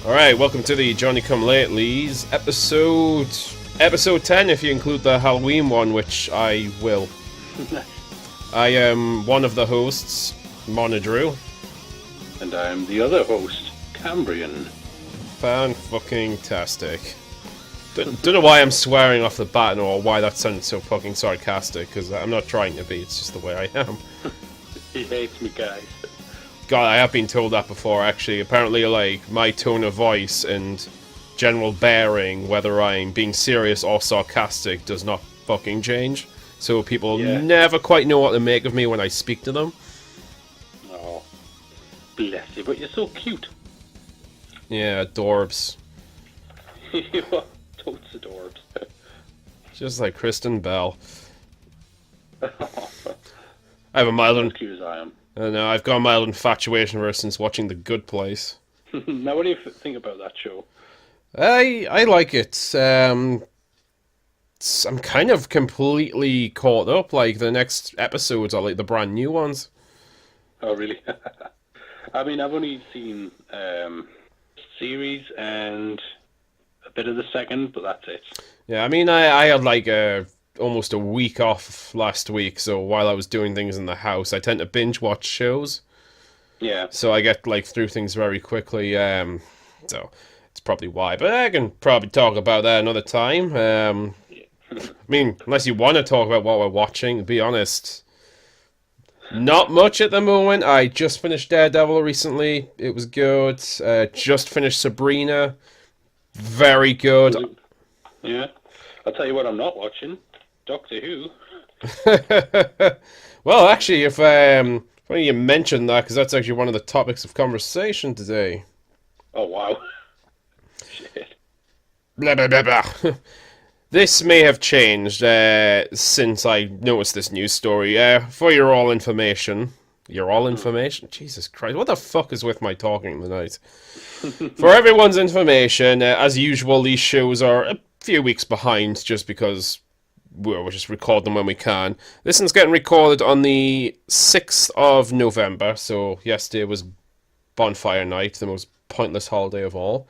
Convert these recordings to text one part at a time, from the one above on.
Alright, welcome to the Johnney Come Latelys episode 10 if you include the Halloween one, which I will. I am one of the hosts, Monadrew. And I am the other host, Cambrian. Fan-fucking-tastic. Don't know why I'm swearing off the bat or why that sounded so fucking sarcastic, because I'm not trying to be, it's just the way I am. He hates me, guys. God, I have been told that before, actually. Apparently, like, my tone of voice and general bearing, whether I'm being serious or sarcastic, does not fucking change. So people never quite know what to make of me when I speak to them. Oh, bless you, but you're so cute. Yeah, adorbs. You are totes adorbs. Just like Kristen Bell. I have a mild... As cute as I am. No, I've got a mild infatuation for her since watching The Good Place. Now, what do you think about that show? I like it. I'm kind of completely caught up. Like, the next episodes are like the brand new ones. Oh, really? I mean, I've only seen series and a bit of the second, but that's it. Yeah, I mean, I had like almost a week off last week, so while I was doing things in the house, I tend to binge watch shows. Yeah. So I get like through things very quickly. So it's probably why. But I can probably talk about that another time. I mean, unless you want to talk about what we're watching, to be honest, not much at the moment. I just finished Daredevil recently. It was good. Just finished Sabrina. Very good. Yeah. I'll tell you what I'm not watching. Doctor Who. Well, actually, if funny you mentioned that, because that's actually one of the topics of conversation today. Oh, wow. Shit. Blah, blah, blah, blah. This may have changed since I noticed this news story. For your all information... Your all information? Jesus Christ, what the fuck is with my talking tonight? For everyone's information, as usual, these shows are a few weeks behind just because we'll just record them when we can. This one's getting recorded on the 6th of November, so yesterday was Bonfire Night, the most pointless holiday of all.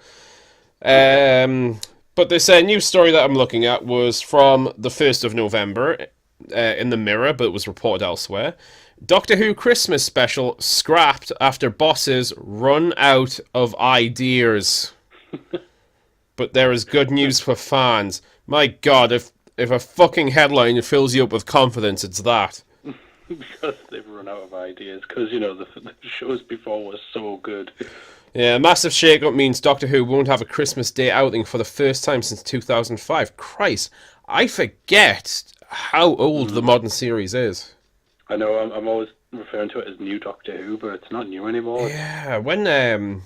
But this news story that I'm looking at was from the 1st of November in the Mirror, but it was reported elsewhere. Doctor Who Christmas special scrapped after bosses run out of ideas. But there is good news for fans. My God, if a fucking headline fills you up with confidence, it's that. Because they've run out of ideas. Because, you know, the shows before were so good. Yeah, a massive shake-up means Doctor Who won't have a Christmas Day outing for the first time since 2005. Christ, I forget how old the modern series is. I know, I'm always referring to it as New Doctor Who, but it's not new anymore. Yeah, when the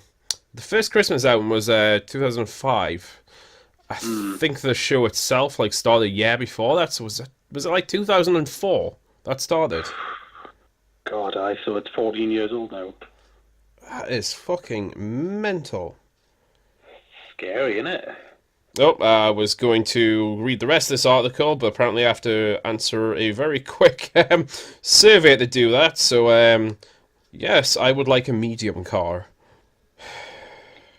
first Christmas album was 2005, I think the show itself like started a year before that, so was it like 2004 that started? God, so it's 14 years old now. That is fucking mental. Scary, isn't it? Oh, I was going to read the rest of this article, but apparently I have to answer a very quick survey to do that. So, yes, I would like a medium car.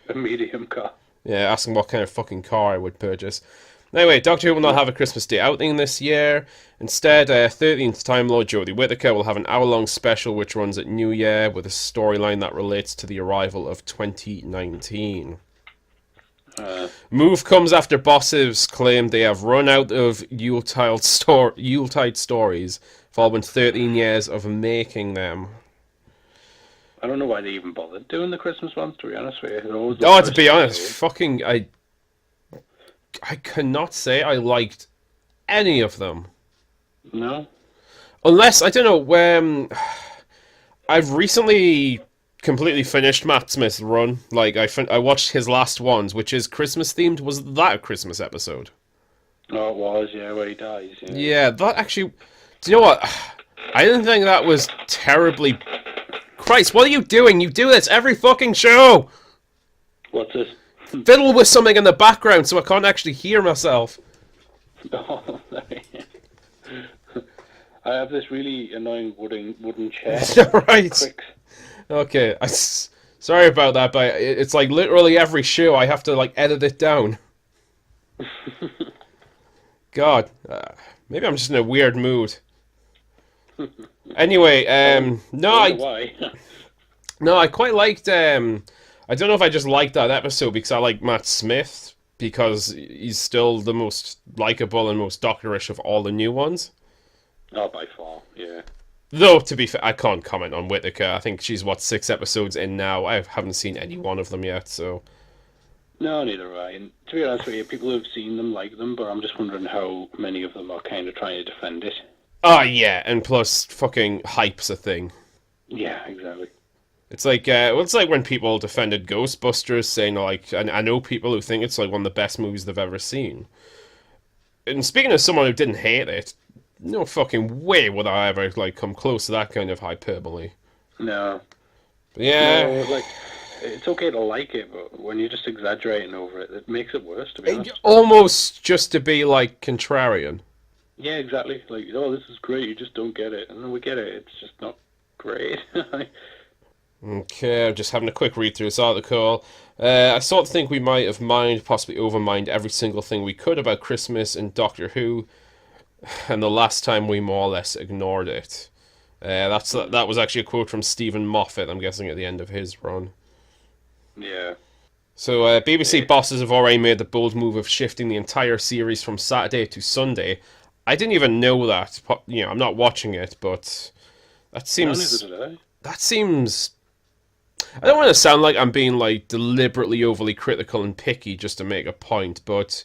A medium car? Yeah, asking what kind of fucking car I would purchase. Anyway, Doctor Who will not have a Christmas Day outing this year. Instead, 13th Time Lord Jodie Whittaker will have an hour-long special which runs at New Year with a storyline that relates to the arrival of 2019. Move comes after bosses claim they have run out of Yuletide stories following 13 years of making them. I don't know why they even bothered doing the Christmas ones, to be honest with you. To be honest, fucking, I cannot say I liked any of them. No? Unless, I don't know, I've recently completely finished Matt Smith's run. Like, I watched his last ones, which is Christmas themed. Was that a Christmas episode? Oh, it was, yeah, where he dies. Yeah, yeah, that actually... Do you know what? I didn't think that was terribly... Christ, what are you doing? You do this every fucking show! What's this? Fiddle with something in the background so I can't actually hear myself. Oh, sorry. I have this really annoying wooden chair. Right. Okay, Sorry about that, but it's like literally every show I have to like edit it down. God, maybe I'm just in a weird mood. Anyway, no, I don't know why. no, I quite liked. I don't know if I just liked that episode because I like Matt Smith because he's still the most likable and most doctorish of all the new ones. Oh, by far, yeah. Though, to be fair, I can't comment on Whittaker. I think she's, 6 episodes in now. I haven't seen any one of them yet, so... No, neither have I. And to be honest with you, people who've seen them like them, but I'm just wondering how many of them are kind of trying to defend it. Oh, yeah, and plus, fucking hype's a thing. Yeah, exactly. It's like, it's like when people defended Ghostbusters, saying, like, and I know people who think it's, like, one of the best movies they've ever seen. And speaking of someone who didn't hate it, no fucking way would I ever, like, come close to that kind of hyperbole. No. But yeah. No, like, it's okay to like it, but when you're just exaggerating over it, it makes it worse, to be honest. Almost just to be, like, contrarian. Yeah, exactly. Like, oh, this is great, you just don't get it. And then we get it, it's just not great. Okay, I'm just having a quick read through this article. I sort of think we might have possibly overmined every single thing we could about Christmas and Doctor Who, and the last time we more or less ignored it. That was actually a quote from Stephen Moffat, I'm guessing, at the end of his run. Yeah. So, BBC bosses have already made the bold move of shifting the entire series from Saturday to Sunday. I didn't even know that. You know, I'm not watching it, but that seems... That seems... I don't want to sound like I'm being, like, deliberately overly critical and picky just to make a point, but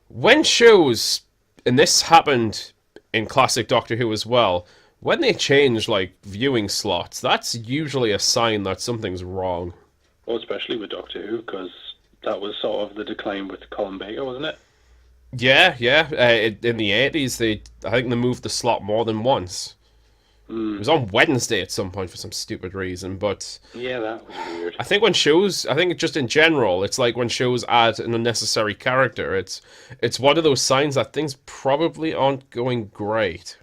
when shows, and this happened in classic Doctor Who as well, when they change, like, viewing slots, that's usually a sign that something's wrong. Well, especially with Doctor Who, because that was sort of the decline with Colin Baker, wasn't it? Yeah. In the 80s, I think they moved the slot more than once. It was on Wednesday at some point for some stupid reason, but... Yeah, that was weird. I think just in general, it's like when shows add an unnecessary character, it's one of those signs that things probably aren't going great.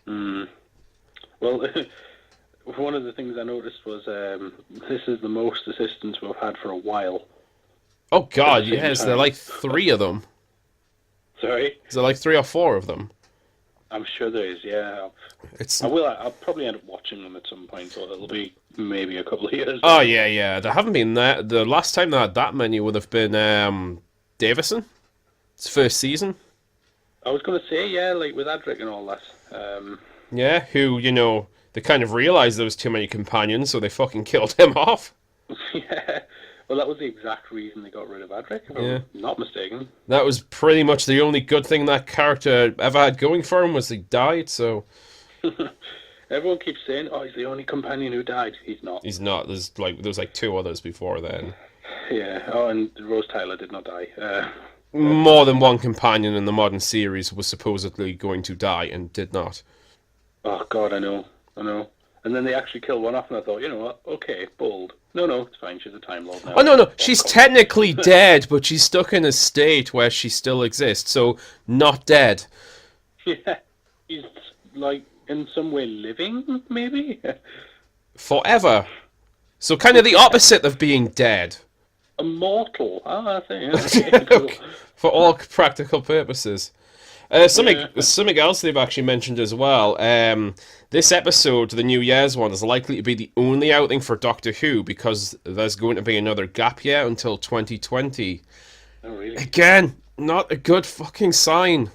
Well, one of the things I noticed was this is the most assistants we've had for a while. Oh god, yes, there are like 3 of them. Sorry? Is there like 3 or 4 of them? I'm sure there is, yeah. I'll probably end up watching them at some point, so it'll be maybe a couple of years. Oh, yeah. There haven't been that. The last time they had that many would have been Davison. It's first season. I was going to say, yeah, like with Adric and all that. Yeah, who, you know, they kind of realised there was too many companions, so they fucking killed him off. Yeah. Well, that was the exact reason they got rid of Adric, if I'm not mistaken. That was pretty much the only good thing that character ever had going for him, was he died, so... Everyone keeps saying, oh, he's the only companion who died. He's not. He's not. There was 2 others before then. Yeah. Oh, and Rose Tyler did not die. More than one companion in the modern series was supposedly going to die and did not. Oh, God, I know. And then they actually killed one off, and I thought, you know what? Okay, bold. No, it's fine. She's a Time Lord now. Oh, no. She's technically dead, but she's stuck in a state where she still exists, so not dead. Yeah. He's, like, in some way living, maybe? Forever. So kind of the opposite of being dead. Immortal. I think. Okay, cool. For all practical purposes. Something else they've actually mentioned as well. This episode, the New Year's one, is likely to be the only outing for Doctor Who because there's going to be another gap year until 2020. Oh, really? Again, not a good fucking sign.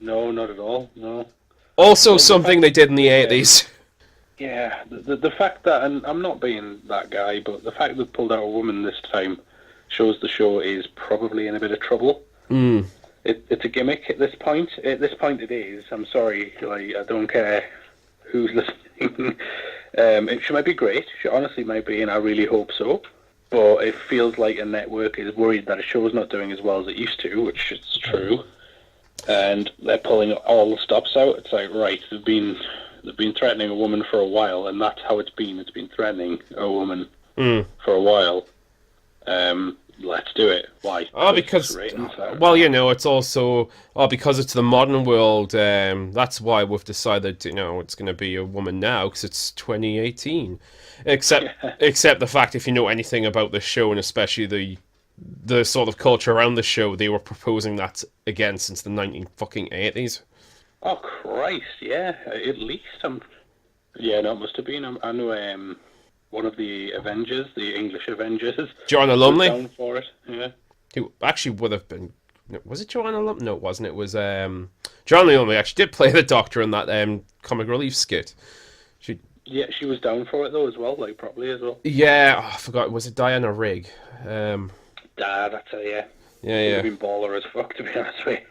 No, not at all. No. Also, something they did in the 80s. Yeah, the fact that, and I'm not being that guy, but the fact they've pulled out a woman this time shows the show is probably in a bit of trouble. It's a gimmick at this point. At this point it is. I'm sorry, like, I don't care who's listening. She might be great. She honestly might be, and I really hope so. But it feels like a network is worried that a show's not doing as well as it used to, which is true. And they're pulling all the stops out. It's like, right, they've been threatening a woman for a while, and that's how it's been. It's been threatening a woman for a while. let's do it. Why? Oh, because, well, it's also, because it's the modern world, that's why we've decided, it's going to be a woman now, because it's 2018. Except the fact, if you know anything about the show, and especially the sort of culture around the show, they were proposing that again since the 1980s. Oh, Christ, yeah, at least. Yeah, no, it must have been. I know one of the Avengers, the English Avengers, Joanna Lumley, was down for it, yeah. Who actually would have been... Was it Joanna Lumley? No, it wasn't. It was... Johnny Lumley actually did play the Doctor in that comic relief skit. Yeah, she was down for it, though, as well, like, properly as well. Yeah, I forgot. Was it Diana Rigg? That's it, yeah. Yeah. Would have been baller as fuck, to be honest with you.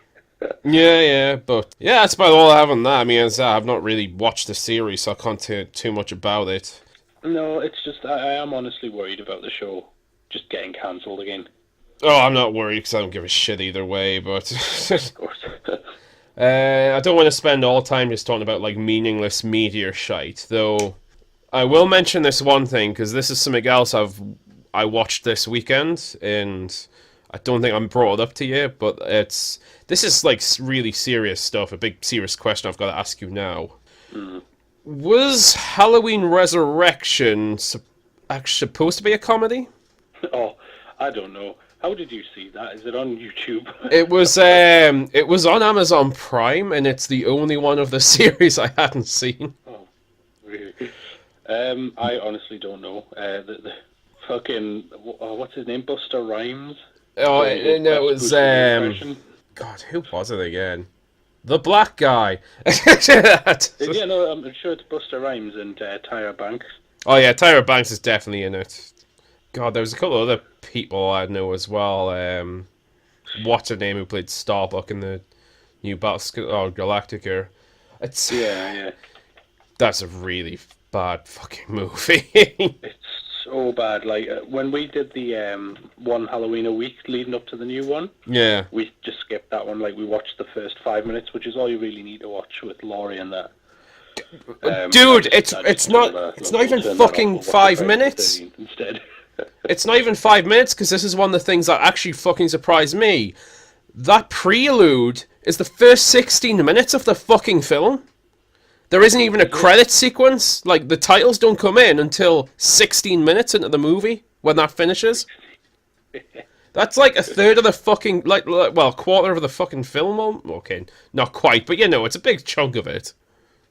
Yeah, but yeah, that's about all I have on that. I mean, as I've not really watched the series, so I can't tell too much about it. No, it's just I am honestly worried about the show just getting cancelled again. Oh, I'm not worried because I don't give a shit either way. But of course, I don't want to spend all time just talking about like meaningless meteor shite. Though I will mention this one thing because this is something else I watched this weekend and. I don't think I'm brought it up to you, but this is like really serious stuff, a big serious question I've got to ask you now. Mm. Was Halloween Resurrection actually supposed to be a comedy? Oh, I don't know. How did you see that? Is it on YouTube? It was on Amazon Prime, and it's the only one of the series I hadn't seen. Oh, really? I honestly don't know. The fucking what's his name? Buster Rhymes. Oh, no, it was God, who was it again? The black guy. Yeah, no, I'm sure it's Buster Rhymes and Tyra Banks. Oh yeah, Tyra Banks is definitely in it. God, there was a couple of other people I know as well. What's her name who played Starbuck in the new Galactica? Yeah. That's a really bad fucking movie. It's so bad. Like when we did the one Halloween a week leading up to the new one, yeah, we just skipped that one. Like we watched the first 5 minutes, which is all you really need to watch with Laurie and that. Dude, it's not even fucking 5 minutes. Instead, it's not even 5 minutes because this is one of the things that actually fucking surprised me. That prelude is the first 16 minutes of the fucking film. There isn't even a credit sequence. Like, the titles don't come in until 16 minutes into the movie when that finishes. That's like a third of the fucking, quarter of the fucking film. Okay, not quite, but it's a big chunk of it.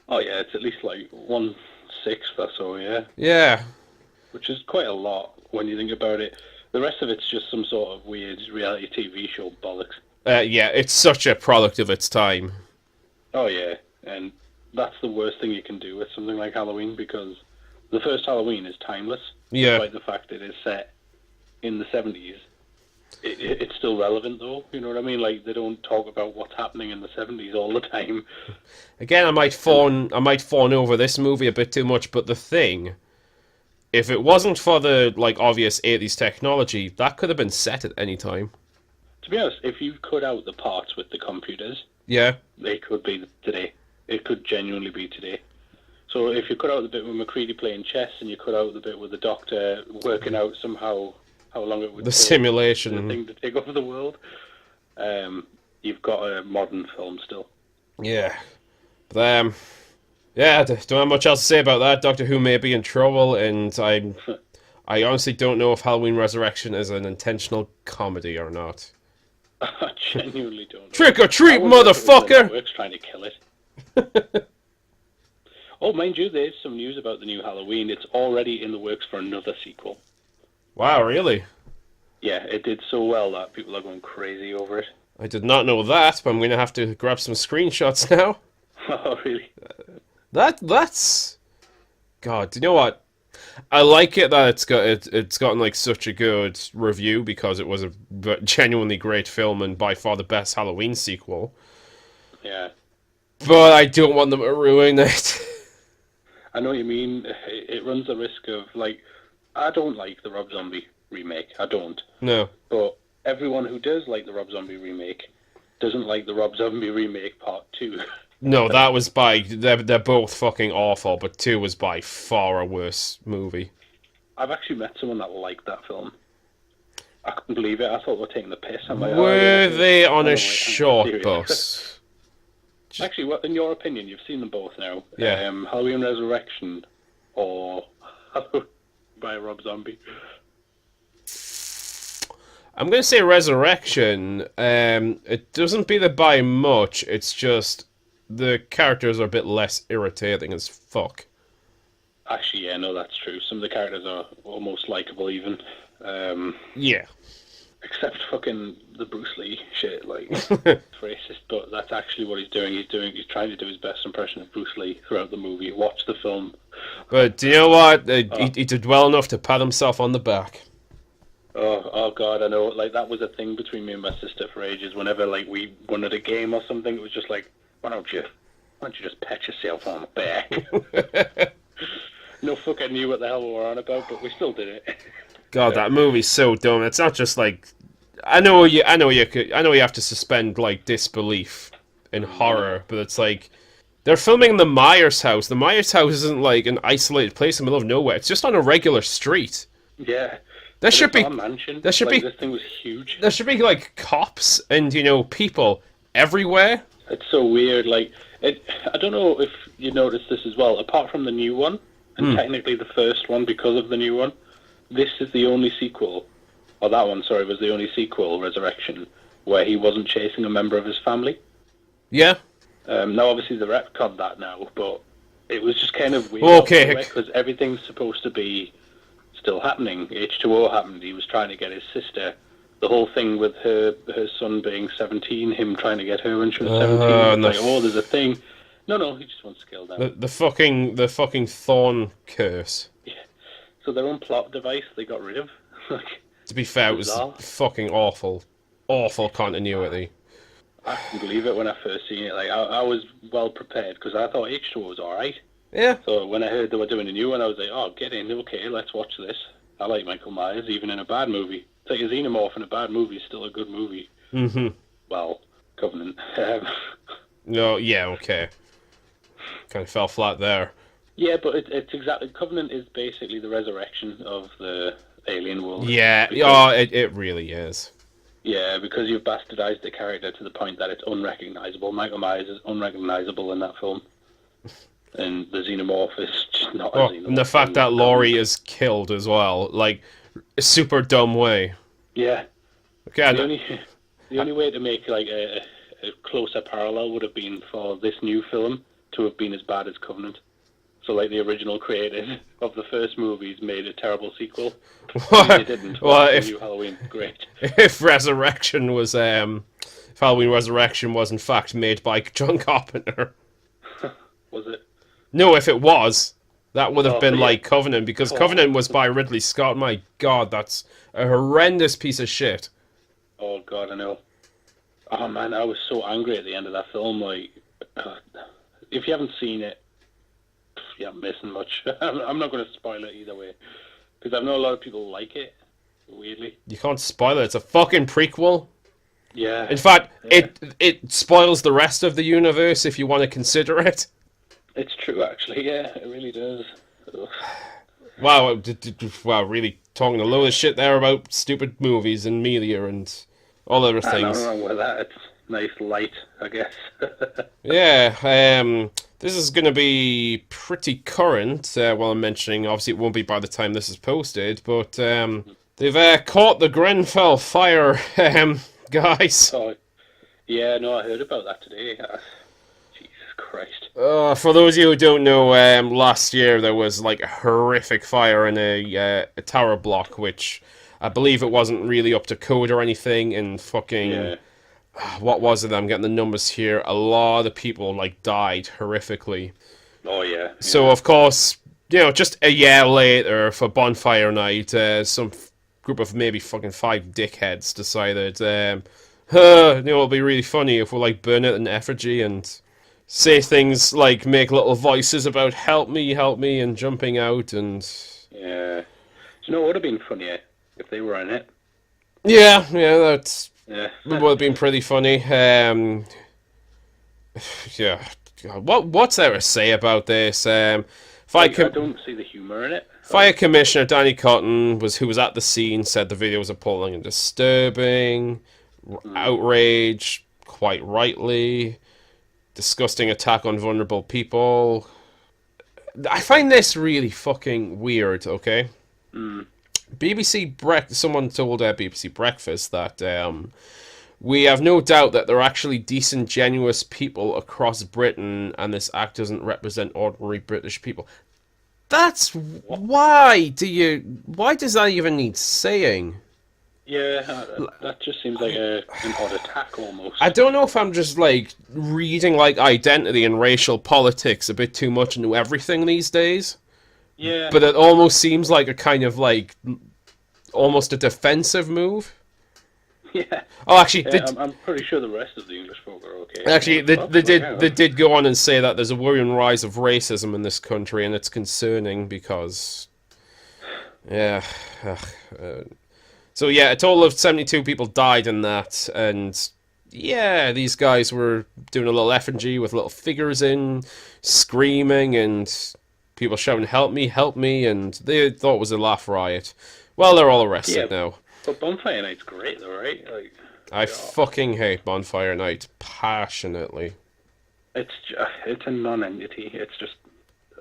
Oh yeah, it's at least like 1/6 or so, yeah. Yeah. Which is quite a lot when you think about it. The rest of it's just some sort of weird reality TV show bollocks. Yeah, it's such a product of its time. Oh yeah, and that's the worst thing you can do with something like Halloween because the first Halloween is timeless. Yeah. Despite the fact it is set in the 70s. It's still relevant though, you know what I mean? Like they don't talk about what's happening in the 70s all the time. Again, I might fawn over this movie a bit too much, but the thing, if it wasn't for the obvious 80s technology, that could have been set at any time. To be honest, if you cut out the parts with the computers, yeah, they could be today. It could genuinely be today. So if you cut out the bit with McCready playing chess and you cut out the bit with the Doctor working out somehow how long it would take simulation the thing to take over the world, you've got a modern film still. Yeah. But, I don't have much else to say about that. Doctor Who may be in trouble, and I honestly don't know if Halloween Resurrection is an intentional comedy or not. I genuinely don't know. Trick or treat, motherfucker! Works trying to kill it. Oh, mind you, there's some news about the new Halloween. It's already in the works for another sequel. Wow, really? Yeah, it did so well that people are going crazy over it. I did not know that, but I'm going to have to grab some screenshots now. Oh, really? That's... God, do you know what? I like it that it's gotten such a good review because it was a genuinely great film and by far the best Halloween sequel. Yeah. But I don't want them to ruin it. I know what you mean. It runs the risk of, I don't like the Rob Zombie remake. I don't. No. But everyone who does like the Rob Zombie remake doesn't like the Rob Zombie remake part 2. No, that was they're both fucking awful, but 2 was by far a worse movie. I've actually met someone that liked that film. I couldn't believe it. I thought we were taking the piss. I'm like, Were they on no, a wait, short serious. bus? Actually, what, in your opinion, you've seen them both now. Yeah. Halloween Resurrection or Halloween by Rob Zombie. I'm going to say Resurrection. It doesn't beat it by much. It's just the characters are a bit less irritating as fuck. Actually, yeah, no, that's true. Some of the characters are almost likable, even. Yeah. Except fucking the Bruce Lee shit, like, it's racist, but that's actually what he's doing. He's trying to do his best impression of Bruce Lee throughout the movie. Watch the film. But do you know what? He did well enough to pat himself on the back. Oh God, I know. Like, that was a thing between me and my sister for ages. Whenever, like, we won at a game or something, it was just like, why don't you just pat yourself on the back? No fuck, I knew what the hell we were on about, but we still did it. God, that movie's so dumb. It's not just like, I know you have to suspend like disbelief in horror, but it's like they're filming in the Myers house. The Myers house isn't like an isolated place in the middle of nowhere. It's just on a regular street. Yeah. There should be a mansion. There should like, be this thing was huge. There should be like cops and people everywhere. It's so weird. Like, I don't know if you noticed this as well. Apart from the new one, and technically the first one because of the new one, this is the only sequel, or that one, sorry, was the only sequel, Resurrection, where he wasn't chasing a member of his family. Yeah. Now, obviously, they retconned that now, but it was just kind of weird. Okay. Because everything's supposed to be still happening. H2O happened. He was trying to get his sister. The whole thing with her son being 17, him trying to get her when she was 17. It's like, there's a thing. No, he just wants to kill them. The fucking thorn curse. Yeah. So their own plot device they got rid of. To be fair, bizarre. It was fucking awful continuity. I couldn't believe it when I first seen it. Like, I was well prepared because I thought H2O was alright. Yeah. So when I heard they were doing a new one, I was like, oh, get in, okay, let's watch this. I like Michael Myers, even in a bad movie. It's like a xenomorph in a bad movie is still a good movie. Mm-hmm. Well, Covenant. No, yeah, okay. Kind of fell flat there. Yeah, but it's exactly... Covenant is basically the resurrection of the alien world. Yeah, it really is. Yeah, because you've bastardized the character to the point that it's unrecognizable. Michael Myers is unrecognizable in that film. And the xenomorph is just not a xenomorph. And the fact that Laurie is killed as well, like, a super dumb way. Yeah. Okay. The only way to make, like, a closer parallel would have been for this new film to have been as bad as Covenant. So, like, the original creators of the first movies made a terrible sequel. They didn't. Well, if New Halloween, great. If Halloween Resurrection was in fact made by John Carpenter. Was it? No, if it was, that would have been yeah. like Covenant, because Covenant was by Ridley Scott. My God, that's a horrendous piece of shit. Oh, God, I know. Oh, man, I was so angry at the end of that film. Like, if you haven't seen it, you haven't missing much. I'm not going to spoil it either way, because I know a lot of people like it, weirdly. You can't spoil it. It's a fucking prequel. Yeah. In fact, it spoils the rest of the universe if you want to consider it. It's true, actually. Yeah, it really does. Ugh. Wow, really talking a load of shit there about stupid movies and media and all other things. Nothing wrong with that. It's nice light, I guess. Yeah, this is going to be pretty current. While I'm mentioning, obviously it won't be by the time this is posted, but they've caught the Grenfell fire, guys. Oh, yeah, no, I heard about that today. Jesus Christ. For those of you who don't know, last year there was like a horrific fire in a tower block, which I believe it wasn't really up to code or anything, and fucking... Yeah. What was it? I'm getting the numbers here. A lot of people like died horrifically. Oh yeah. So of course, just a year later for bonfire night, some group of maybe fucking 5 dickheads decided, it'll be really funny if we like burn it in effigy and say things like make little voices about help me, and jumping out and. Yeah. Do you know what would have been funnier if they were in it? Yeah, that's. Yeah. It would have been pretty funny. Yeah. What's there to say about this? Fire, I don't see the humour in it. Fire Commissioner Danny Cotton, who was at the scene, said the video was appalling and disturbing. Outrage, quite rightly. Disgusting attack on vulnerable people. I find this really fucking weird, okay? Someone told BBC Breakfast that we have no doubt that there are actually decent, genuine people across Britain, and this act doesn't represent ordinary British people. That's why does that even need saying? Yeah, that just seems like an odd attack almost. I don't know if I'm just like reading like identity and racial politics a bit too much into everything these days. Yeah. But it almost seems like a kind of like almost a defensive move. Yeah. Oh, actually, I'm pretty sure the rest of the English folk are okay. Actually, they did go on and say that there's a worrying rise of racism in this country, and it's concerning because, yeah. So yeah, a total of 72 people died in that, and yeah, these guys were doing a little effigy with little figures in, screaming, and people shouting, help me, and they thought it was a laugh riot. Well, they're all arrested now. But Bonfire Night's great though, right? Like, I fucking hate Bonfire Night passionately. It's a non-entity. It's just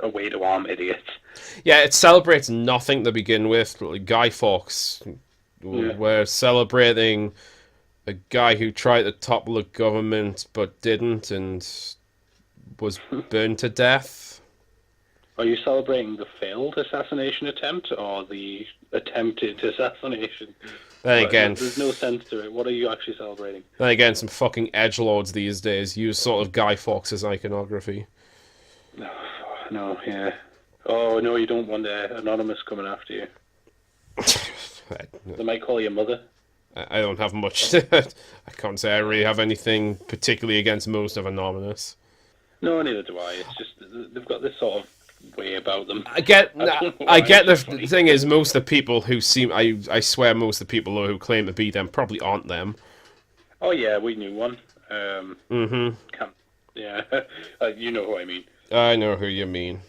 a way to arm idiots. Yeah, it celebrates nothing to begin with. Like Guy Fawkes, we're celebrating a guy who tried to topple the government but didn't and was burned to death. Are you celebrating the failed assassination attempt or the attempted assassination? Then again, there's no sense to it. What are you actually celebrating? Then again, some fucking edgelords these days use sort of Guy Fawkes' iconography. No, yeah. Oh, no, you don't want Anonymous coming after you. They might call you mother. I don't have much. I can't say I really have anything particularly against most of Anonymous. No, neither do I. It's just they've got this sort of way about them. I get the thing is, most of the people who seem, I swear most of the people who claim to be them probably aren't them. Oh yeah, we knew one. Yeah, you know who I mean. I know who you mean.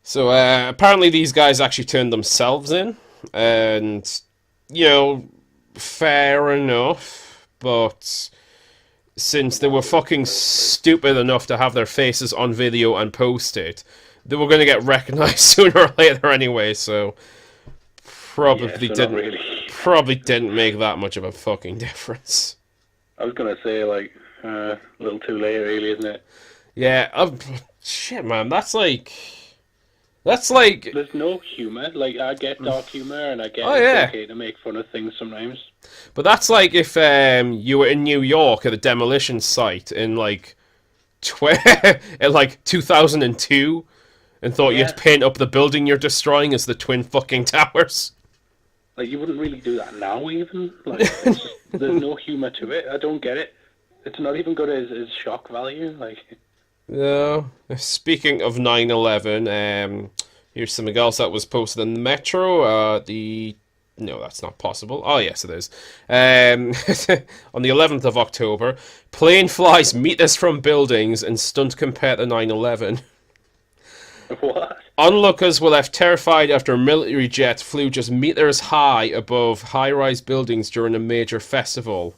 So apparently these guys actually turned themselves in, and you know, fair enough, but since they were fucking stupid enough to have their faces on video and post it, they were going to get recognized sooner or later anyway, so probably didn't make that much of a fucking difference. I was going to say, like, a little too late, really, isn't it? Yeah, shit, man, that's like... There's no humour. Like, I get dark humour, and I get it's okay to make fun of things sometimes. But that's like if you were in New York at a demolition site in like in like 2002 and thought you'd paint up the building you're destroying as the Twin fucking Towers. Like, you wouldn't really do that now, even. Like, it's just, there's no humour to it. I don't get it. It's not even good as shock value. Like, no. Speaking of 9/11, here's something else that was posted in the Metro. No, that's not possible. Oh, yes, it is. On the 11th of October, plane flies meters from buildings and stunt compared to 9/11. What? Onlookers were left terrified after a military jet flew just meters high above high-rise buildings during a major festival.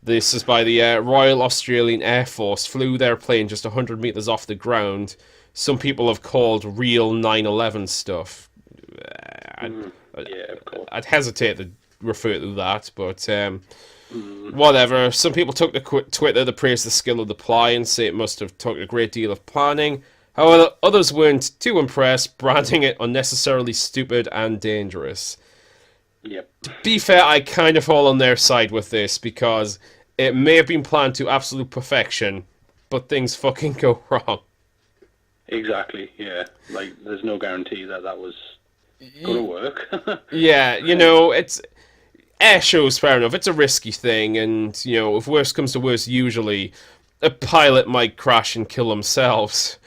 This is by the Royal Australian Air Force, flew their plane just 100 meters off the ground. Some people have called real 9/11 stuff. Yeah, of course. I'd hesitate to refer to that, but whatever. Some people took to Twitter to praise the skill of the play and say it must have took a great deal of planning. However, others weren't too impressed, branding it unnecessarily stupid and dangerous. Yep. To be fair, I kind of fall on their side with this, because it may have been planned to absolute perfection, but things fucking go wrong. Exactly, yeah. Like, there's no guarantee that was gonna work. Yeah, you know, it's... Air shows, fair enough, it's a risky thing, and, you know, if worse comes to worse, usually a pilot might crash and kill themselves.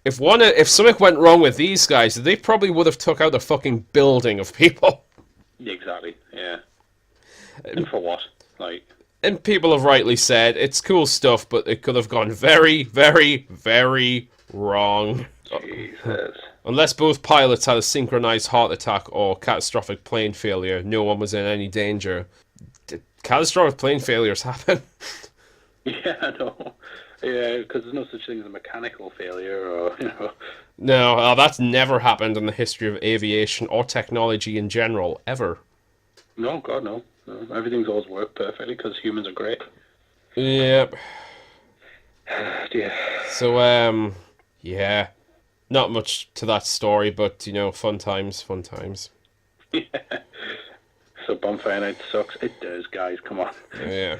If something went wrong with these guys, they probably would have took out a fucking building of people. Exactly, yeah. And for what? Like... And people have rightly said it's cool stuff, but it could have gone very, very, very wrong. Jesus. Unless both pilots had a synchronized heart attack or catastrophic plane failure, no one was in any danger. Catastrophic plane failures happen. Yeah, I know. Yeah, because there's no such thing as a mechanical failure, or No, that's never happened in the history of aviation or technology in general, ever. No, God, no. Everything's always worked perfectly because humans are great. Yep. Yeah. So, yeah. Not much to that story, but, fun times, fun times. Yeah. So Bonfire Night sucks. It does, guys. Come on. Yeah.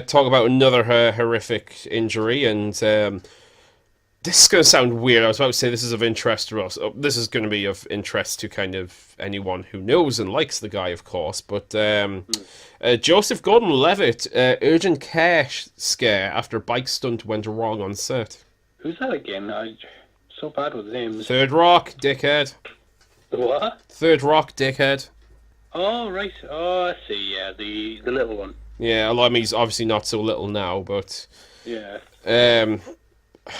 Talk about another horrific injury, and this is going to sound weird. I was about to say this is of interest to us. This is going to be of interest to kind of anyone who knows and likes the guy, of course. But Joseph Gordon-Levitt, urgent care scare after bike stunt went wrong on set. Who's that again? So bad with names. Third Rock, dickhead. What? Third Rock, dickhead. Oh, right. Oh, I see. Yeah, the little one. Yeah, I mean, he's obviously not so little now, but... Yeah. I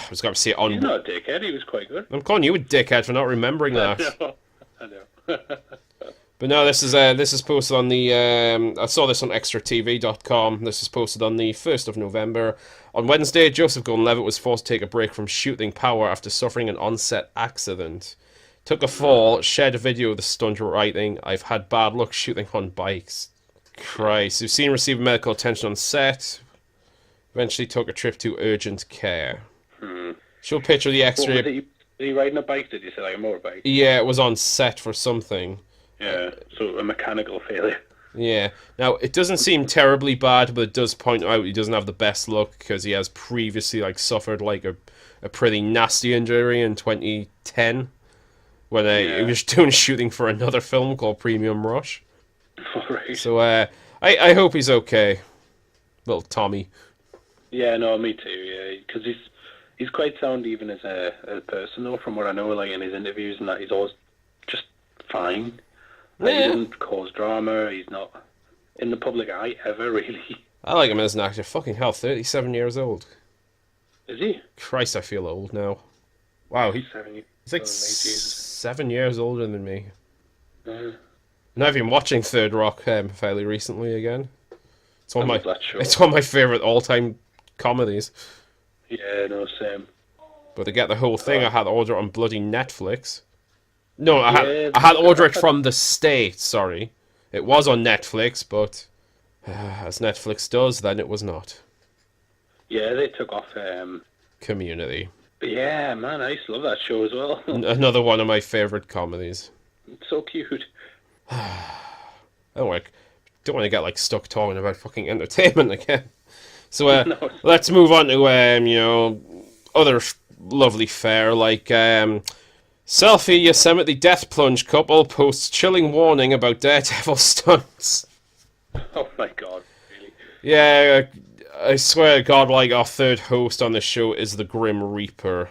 was going to say on... He's not a dickhead. He was quite good. I'm calling you a dickhead for not remembering that. I know. But no, this is posted on the... I saw this on extratv.com. This is posted on the 1st of November. On Wednesday, Joseph Gordon-Levitt was forced to take a break from shooting power after suffering an on-set accident. Took a fall, shared a video of the stunt writing, "I've had bad luck shooting on bikes." Christ. We've seen received medical attention on set. Eventually took a trip to urgent care. Show a picture of the x-ray. Was he riding a bike, did you say, like a motorbike? Yeah, it was on set for something. Yeah, so a mechanical failure. Yeah. Now, it doesn't seem terribly bad, but it does point out he doesn't have the best luck because he has previously suffered a pretty nasty injury in 2010 when he was doing shooting for another film called Premium Rush. Right. So I hope he's okay. Little Tommy. Yeah, no, me too, yeah, because he's quite sound even as a person, though, from what I know, in his interviews and that, he's always just fine. He doesn't cause drama, he's not in the public eye ever, really. I like him as an actor. Fucking hell, 37 years old. Is he? Christ, I feel old now. Wow, he's like 7 years older than me. And I've been watching Third Rock fairly recently again. It's one of my favourite all-time comedies. Yeah, no, same. But to get the whole thing, I had to order it on bloody Netflix. No, I had to order it from the States, sorry. It was on Netflix, but as Netflix does, then it was not. Yeah, they took off Community. Yeah, man, I used to love that show as well. Another one of my favourite comedies. It's so cute. I don't want to get stuck talking about fucking entertainment again. So let's move on to other lovely fare selfie Yosemite death plunge couple posts chilling warning about daredevil stunts. Oh my god, really? Yeah, I swear to God, our third host on the show is the Grim Reaper.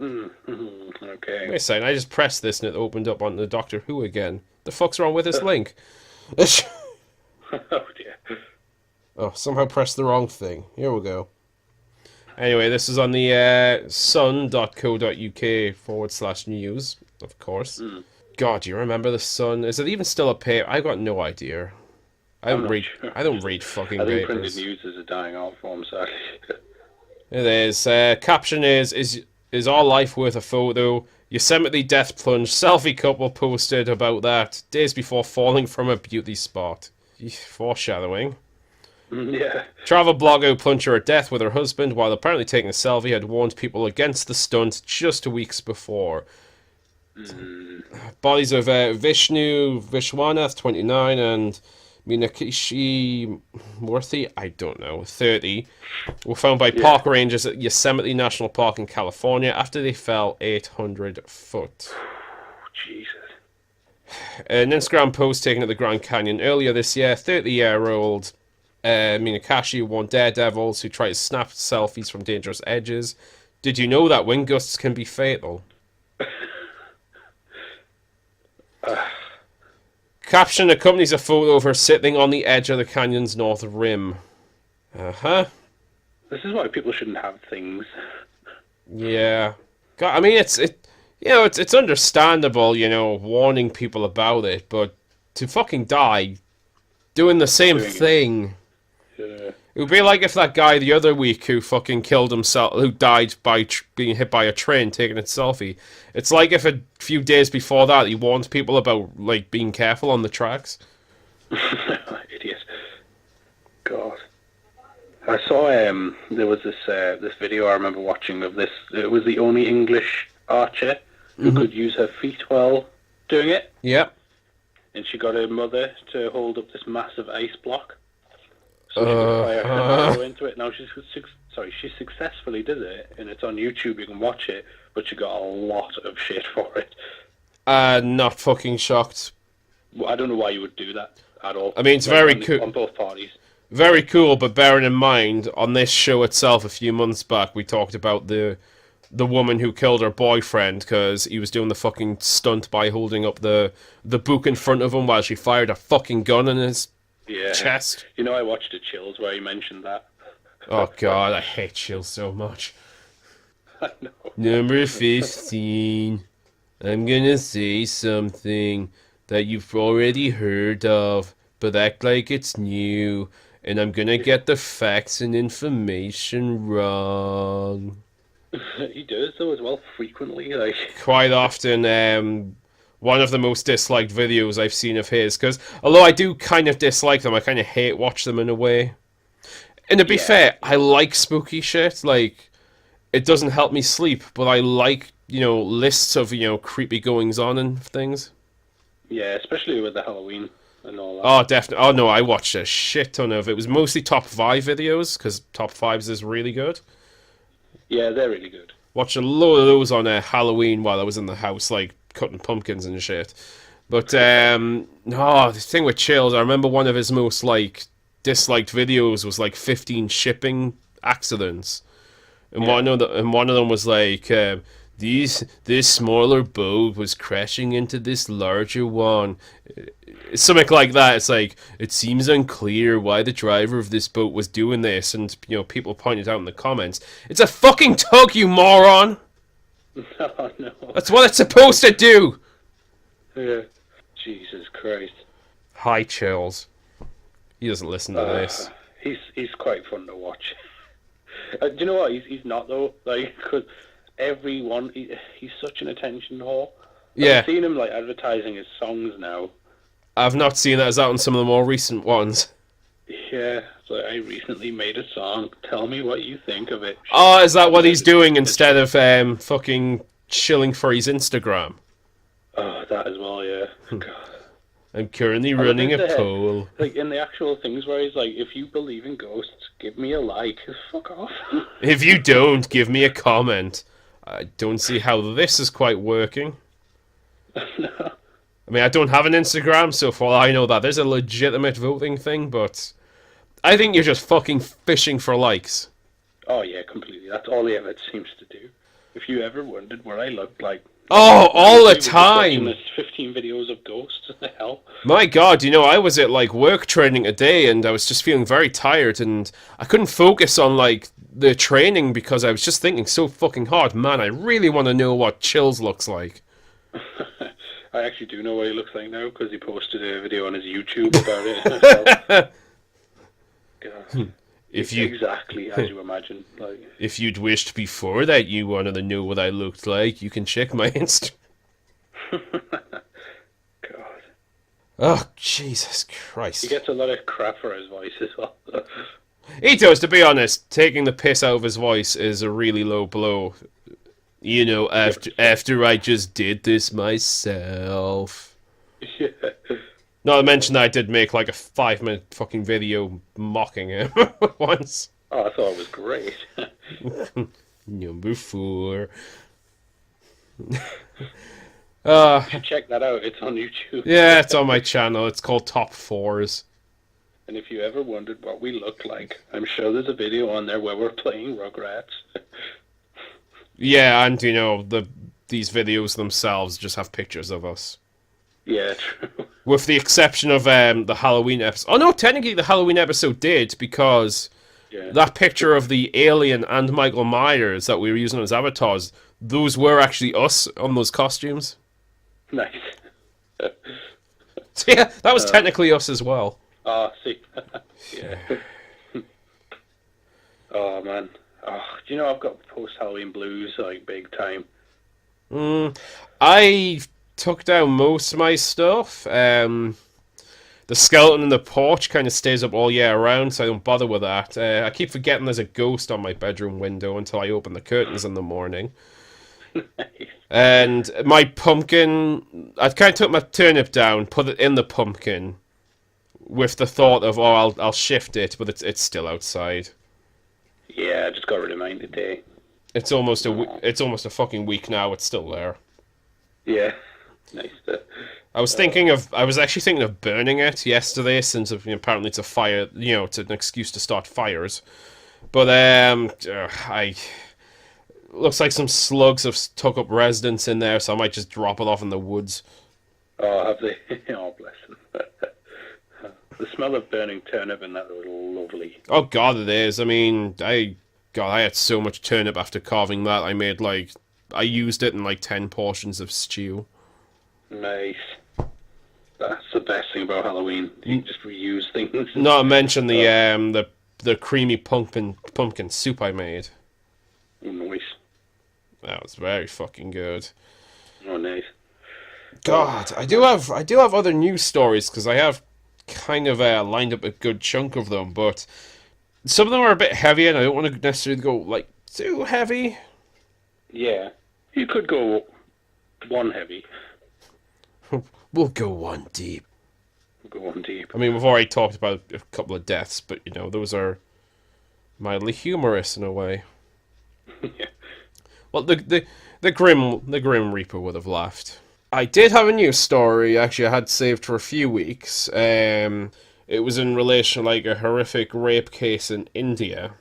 Okay. Wait a second, I just pressed this and it opened up on the Doctor Who again. The fuck's wrong with this link? Oh dear. Oh, somehow pressed the wrong thing. Here we go. Anyway, this is on the sun.co.uk/news, of course. God, do you remember the Sun? Is it even still a paper? I've got no idea. I don't read fucking papers. I think printed news is a dying art form, sadly. It is. Caption is our life worth a photo? Yosemite death plunge. Selfie couple posted about that days before falling from a beauty spot. Foreshadowing. Yeah. Travel blogger who plunged her death with her husband while apparently taking a selfie had warned people against the stunt just weeks before. Bodies of Vishnu Vishwanath, 29, and Minakishi Murthy, I don't know, 30, were found by park rangers at Yosemite National Park in California after they fell 800 foot. Jesus. An Instagram post taken at the Grand Canyon earlier this year, 30-year-old Minakashi warned daredevils who try to snap selfies from dangerous edges. Did you know that wind gusts can be fatal? Caption accompanies a photo of her sitting on the edge of the canyon's north rim. Uh-huh. This is why people shouldn't have things. Yeah. God, I mean, it's understandable, warning people about it, but to fucking die doing the same thing. Yeah. It would be like if that guy the other week who fucking killed himself, who died by being hit by a train taking a selfie. It's like if a few days before that he warned people about, like, being careful on the tracks. Idiot. God. I saw there was this video I remember watching of this. It was the only English archer who could use her feet while doing it. Yep. And she got her mother to hold up this massive ice block. So she could fire an arrow into it. Now she successfully did it, and it's on YouTube. You can watch it, but she got a lot of shit for it. Not fucking shocked. Well, I don't know why you would do that at all. I mean, it's very cool on both parties. Very cool, but bearing in mind, on this show itself, a few months back, we talked about the woman who killed her boyfriend because he was doing the fucking stunt by holding up the book in front of him while she fired a fucking gun in his chest. I watched a Chills where he mentioned that. Oh god, I hate Chills so much. I know. Number 15. I'm gonna say something that you've already heard of, but act like it's new, and I'm gonna get the facts and information wrong. He does, though, as well, frequently. Like, quite often, one of the most disliked videos I've seen of his, because although I do kind of dislike them, I kind of hate watch them in a way. And to be fair, I like spooky shit. Like, it doesn't help me sleep, but I like, lists of, creepy goings-on and things. Yeah, especially with the Halloween and all that. Oh, definitely. Oh, no, I watched a shit ton of it. It was mostly top 5 videos, because top 5s is really good. Yeah, they're really good. Watched a load of those on Halloween while I was in the house, like, cutting pumpkins and shit. But, no, the thing with Chills, I remember one of his most, like, disliked videos was, like, 15 shipping accidents. And one of them was, like, this smaller boat was crashing into this larger one. Something like that. It's like, it seems unclear why the driver of this boat was doing this. And, people pointed out in the comments, it's a fucking tug, you moron! Oh, no. That's what it's supposed to do! Yeah. Jesus Christ. Hi, Chills. He doesn't listen to this. He's quite fun to watch. Do you know what? He's not, though. Like, because everyone... He's such an attention whore. Yeah. I've seen him, like, advertising his songs now. I've not seen that as out on some of the more recent ones. Yeah, so I recently made a song. Tell me what you think of it. Oh, is that what he's doing instead of fucking chilling for his Instagram? Oh, that as well, yeah. God. I'm currently running a poll. Like, in the actual things where he's like, if you believe in ghosts, give me a like. Fuck off. If you don't, give me a comment. I don't see how this is quite working. No. I mean, I don't have an Instagram, so for all I know that there's a legitimate voting thing, but I think you're just fucking fishing for likes. Oh, yeah, completely. That's all he ever seems to do. If you ever wondered what I looked like... Oh, all the time! There's 15 videos of ghosts, what the hell? My god, I was at, like, work training today, and I was just feeling very tired, and I couldn't focus on, like, the training because I was just thinking so fucking hard. Man, I really want to know what Chills looks like. I actually do know what he looks like now because he posted a video on his YouTube about it. God. Exactly as you imagine. Like, if you'd wished before that you wanted to know what I looked like, you can check my Insta. God. Oh, Jesus Christ. He gets a lot of crap for his voice as well. He does, to be honest. Taking the piss out of his voice is a really low blow. After I just did this myself. Yeah. Not to mention that I did make like a 5-minute fucking video mocking him once. Oh, I thought it was great. Number 4. Check that out. It's on YouTube. Yeah, it's on my channel. It's called Top 4s. And if you ever wondered what we look like, I'm sure there's a video on there where we're playing Rugrats. Yeah, and these videos themselves just have pictures of us. Yeah, true. With the exception of the Halloween episode. Oh no, technically the Halloween episode did, because Yeah. that picture of the alien and Michael Myers that we were using as avatars, those were actually us on those costumes. Nice. So yeah, that was technically us as well. See. Yeah. Oh, man. Oh, do you know I've got post-Halloween blues, like, big time? I took down most of my stuff. The skeleton in the porch kind of stays up all year round, so I don't bother with that. I keep forgetting there's a ghost on my bedroom window until I open the curtains in the morning. Nice. And my pumpkin, I kind of took my turnip down, put it in the pumpkin, with the thought of, oh, I'll shift it, but it's still outside. Yeah, I just got rid of mine today. It's almost a fucking week now. It's still there. Yeah. Nice. I was actually thinking of burning it yesterday, since apparently it's a fire. It's an excuse to start fires. But looks like some slugs have took up residence in there, so I might just drop it off in the woods. Oh, have they? Oh, bless them. The smell of burning turnip in that was lovely. Oh God, it is. I mean, I had so much turnip after carving that. I used it in like 10 portions of stew. Nice. That's the best thing about Halloween. You can just reuse things. Not to mention the creamy pumpkin soup I made. Nice. That was very fucking good. Oh, nice. God, I do have other news stories, because I have kind of lined up a good chunk of them, but some of them are a bit heavy, and I don't want to necessarily go like too heavy. Yeah. You could go one heavy. We'll go one deep. Go one deep. I mean, we've already talked about a couple of deaths, but those are mildly humorous in a way. Yeah. Well, the Grim Reaper would have laughed. I did have a news story, actually, I had saved for a few weeks. It was in relation to like a horrific rape case in India.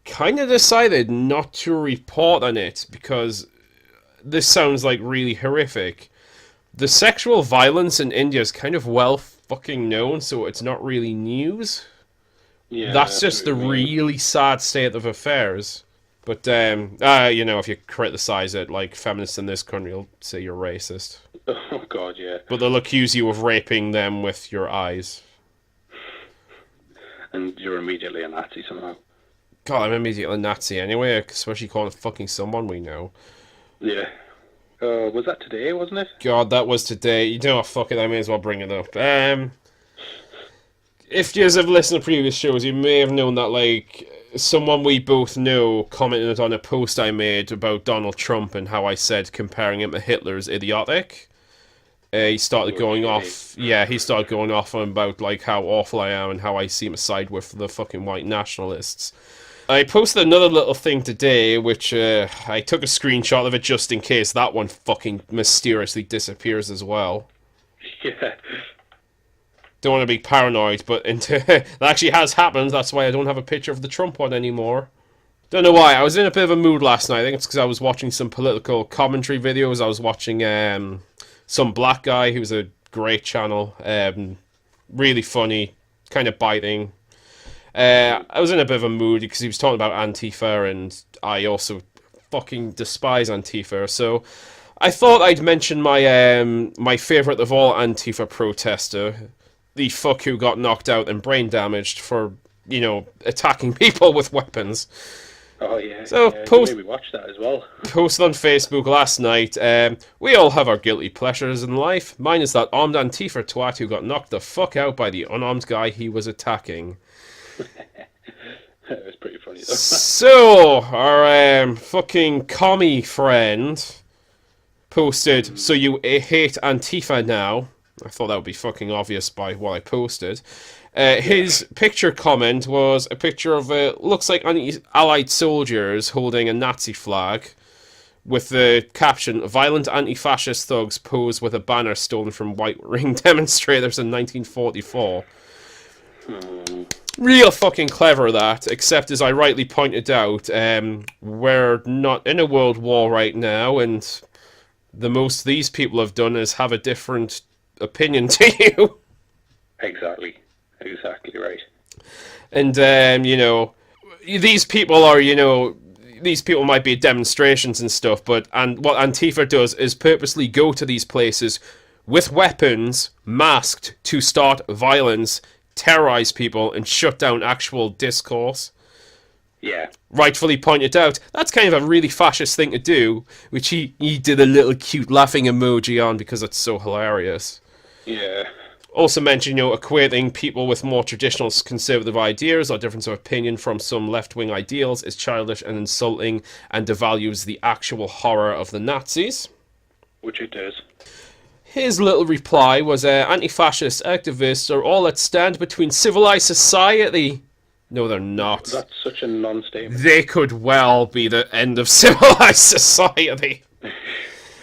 Kind of decided not to report on it, because this sounds like really horrific. The sexual violence in India is kind of well fucking known, so it's not really news. Yeah. That's just the what you mean. really sad state of affairs. But, if you criticize it, like, feminists in this country will say you're racist. Oh, God, yeah. But they'll accuse you of raping them with your eyes. And you're immediately a Nazi somehow. God, I'm immediately a Nazi anyway, especially calling fucking someone we know. Yeah. Was that today, wasn't it? God, that was today. You know what, fuck it, I may as well bring it up. If you guys have listened to previous shows, you may have known that, like, someone we both know commented on a post I made about Donald Trump and how I said comparing him to Hitler is idiotic. He started going off. Yeah, he started going off on about like how awful I am and how I seem to side with the fucking white nationalists. I posted another little thing today, which I took a screenshot of it just in case that one fucking mysteriously disappears as well. Yeah. Don't want to be paranoid, but that actually has happened. That's why I don't have a picture of the Trump one anymore. Don't know why. I was in a bit of a mood last night. I think it's because I was watching some political commentary videos. I was watching some black guy who's a great channel. Really funny, kind of biting. I was in a bit of a mood because he was talking about Antifa, and I also fucking despise Antifa. So I thought I'd mention my favourite of all Antifa protester, the fuck who got knocked out and brain damaged for, attacking people with weapons. Oh, yeah. So, yeah, post- you made me watch that as well. Posted on Facebook last night, we all have our guilty pleasures in life. Mine is that armed Antifa twat who got knocked the fuck out by the unarmed guy he was attacking. It was pretty funny, though. So, our fucking commie friend posted, so you hate Antifa now. I thought that would be fucking obvious by what I posted. His picture comment was a picture of, looks like Allied soldiers holding a Nazi flag with the caption, "Violent anti-fascist thugs pose with a banner stolen from White Ring demonstrators in 1944. Real fucking clever, that, except as I rightly pointed out, we're not in a world war right now, and the most these people have done is have a different opinion to you. Exactly right. And, these people are, these people might be at demonstrations and stuff, and what Antifa does is purposely go to these places with weapons, masked, to start violence, terrorize people, and shut down actual discourse. Yeah. Rightfully pointed out, that's kind of a really fascist thing to do, which he did a little cute laughing emoji on because it's so hilarious. Yeah. Also mentioned, equating people with more traditional conservative ideas or difference of opinion from some left-wing ideals is childish and insulting and devalues the actual horror of the Nazis. Which it does. His little reply was, anti-fascist activists are all that stand between civilized society. No, they're not. That's such a non-statement. They could well be the end of civilized society.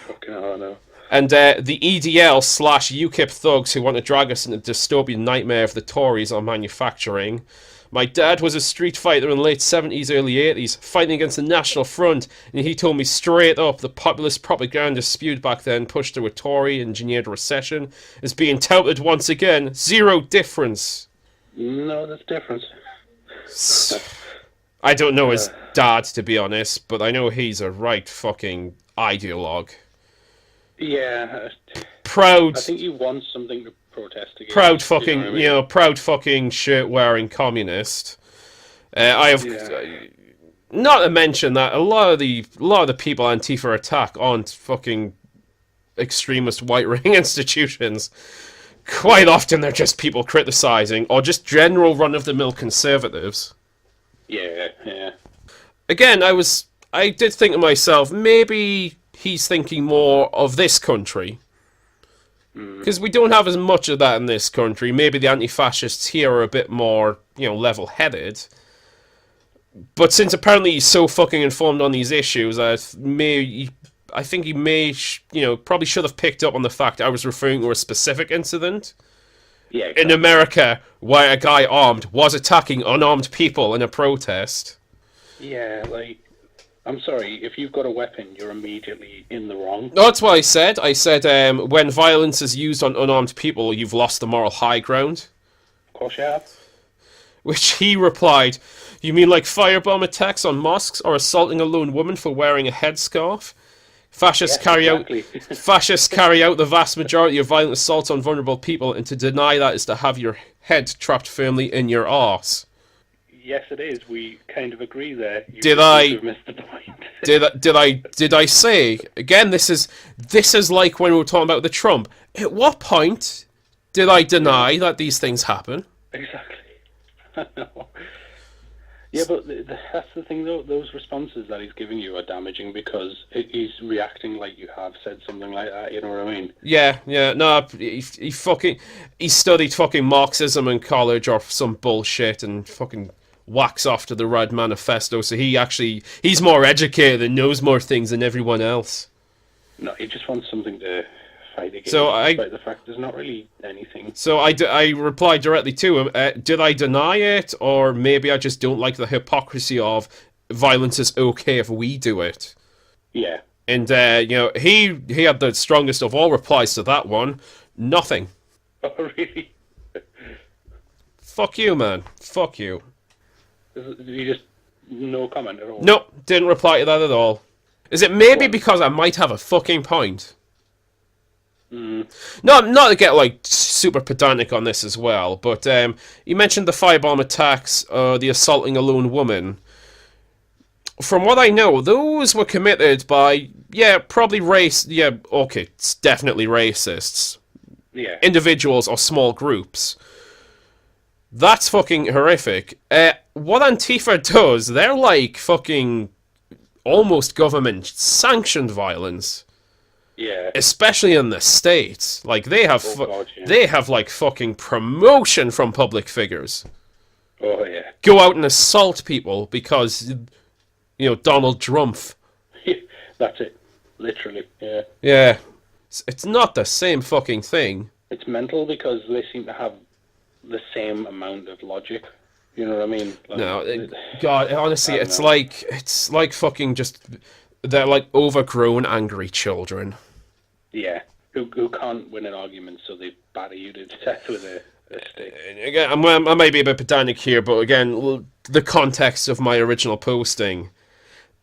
Fucking hell, I know. And the EDL/UKIP thugs who want to drag us into the dystopian nightmare of the Tories on manufacturing. My dad was a street fighter in the late 70s, early 80s, fighting against the National Front, and he told me straight up the populist propaganda spewed back then, pushed through a Tory-engineered recession, is being touted once again. Zero difference. No, there's difference. I don't know his dad, to be honest, but I know he's a right fucking ideologue. Yeah. Proud. I think he wants something to protest against. Proud fucking, you know what I mean? proud fucking shirt-wearing communist. I have, not to mention that a lot of the people Antifa attack aren't fucking extremist right-wing institutions. Quite often they're just people criticizing, or just general run-of-the-mill conservatives. Yeah. Again, I did think to myself, maybe he's thinking more of this country. Because we don't have as much of that in this country. Maybe the anti-fascists here are a bit more, level-headed. But since apparently he's so fucking informed on these issues, I think he may, probably should have picked up on the fact I was referring to a specific incident. Yeah. Exactly. In America, where a guy armed was attacking unarmed people in a protest. Yeah, I'm sorry, if you've got a weapon, you're immediately in the wrong. No, that's what I said. I said, when violence is used on unarmed people, you've lost the moral high ground. Of course you have. Which he replied, you mean like firebomb attacks on mosques or assaulting a lone woman for wearing a headscarf? Fascists carry out the vast majority of violent assaults on vulnerable people, and to deny that is to have your head trapped firmly in your arse. Yes, it is. We kind of agree there. Did I missed the point? did I say again? This is like when we were talking about the Trump. At what point did I deny that these things happen? Exactly. I know. Yeah, but that's the thing, though. Those responses that he's giving you are damaging because he's reacting like you have said something like that. You know what I mean? Yeah. No, he studied fucking Marxism in college or some bullshit and fucking whacks off to the Red Manifesto. So he's more educated and knows more things than everyone else. No, he just wants something to fight against. So despite the fact there's not really anything. So I replied directly to him. Did I deny it, or maybe I just don't like the hypocrisy of violence is okay if we do it? Yeah. And he had the strongest of all replies to that one. Nothing. Oh, really? Fuck you, man. Fuck you. You just no comment at all? Nope, didn't reply to that at all. Is it maybe because I might have a fucking point? No, not to get super pedantic on this as well, but you mentioned the firebomb attacks, the assaulting a lone woman. From what I know, those were committed by, probably it's definitely racists. Yeah. Individuals or small groups. That's fucking horrific. What Antifa does, they're like fucking almost government-sanctioned violence. Yeah. Especially in the States. Like, they have fucking promotion from public figures. Oh, yeah. Go out and assault people because, Donald Trump. That's it. Literally, yeah. Yeah. It's not the same fucking thing. It's mental because they seem to have the same amount of logic. You know what I mean? God, honestly, it's like fucking just... They're like overgrown, angry children. Yeah. Who can't win an argument, so they batter you to death with a stick. Again, I might be a bit pedantic here, but again, the context of my original posting,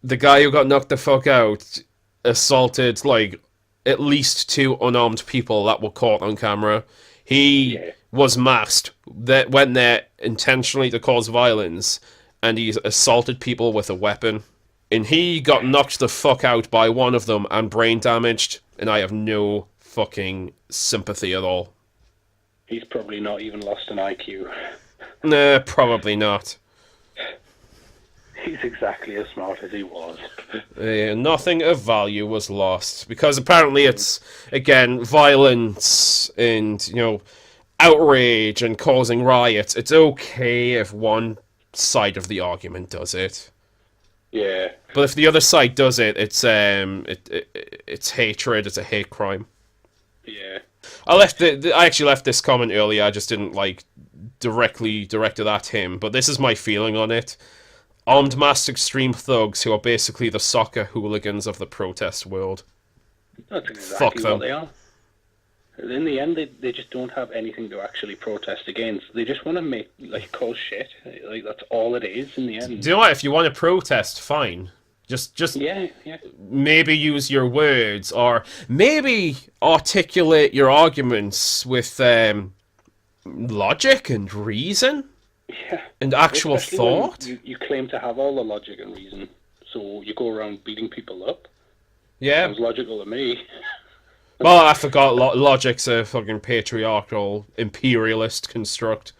the guy who got knocked the fuck out assaulted, like, at least 2 unarmed people that were caught on camera. He was masked, that went there intentionally to cause violence, and he assaulted people with a weapon. And he got knocked the fuck out by one of them and brain damaged, and I have no fucking sympathy at all. He's probably not even lost an IQ. Nah, probably not. He's exactly as smart as he was. Nothing of value was lost, because apparently it's, again, violence and, outrage and causing riots. It's okay if one side of the argument does it. Yeah. But if the other side does it, it's hatred, it's a hate crime. Yeah. I actually left this comment earlier, I just didn't, directly direct it at him, but this is my feeling on it. Armed masked extreme thugs who are basically the soccer hooligans of the protest world. That's exactly Fuck them. what they are. In the end, they just don't have anything to actually protest against. They just want to cause shit. That's all it is in the end. Do you know what? If you want to protest, fine. Just yeah. Maybe use your words, or maybe articulate your arguments with logic and reason. Yeah. And actual Especially thought. You claim to have all the logic and reason, so you go around beating people up. Yeah. Sounds logical to me. Well, I forgot logic's a fucking patriarchal, imperialist construct.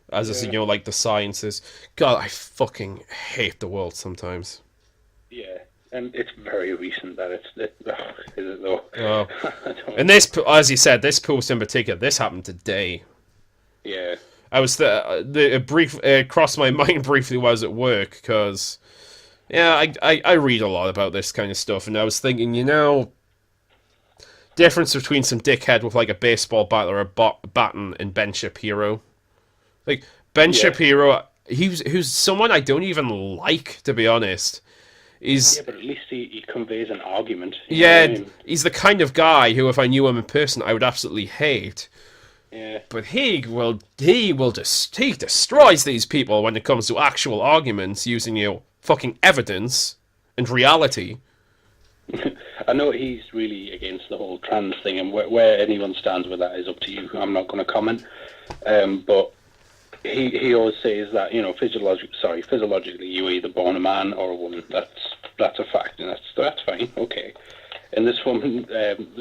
As is, like the sciences. God, I fucking hate the world sometimes. Yeah, and it's very recent that is it though? Oh. And this, as you said, this post in particular, this happened today. Yeah. I was crossed my mind briefly while I was at work, because, I read a lot about this kind of stuff, and I was thinking, difference between some dickhead with, a baseball bat or a baton and Ben Shapiro. Ben Shapiro, who's someone I don't even like, to be honest. Yeah, but at least he conveys an argument. He's the kind of guy who, if I knew him in person, I would absolutely hate. Yeah. But he destroys these people when it comes to actual arguments using, fucking evidence and reality. I know he's really against the whole trans thing, and where anyone stands with that is up to you. I'm not going to comment. But he always says that, physiologically you're either born a man or a woman. That's a fact, and that's fine. Okay. And this woman,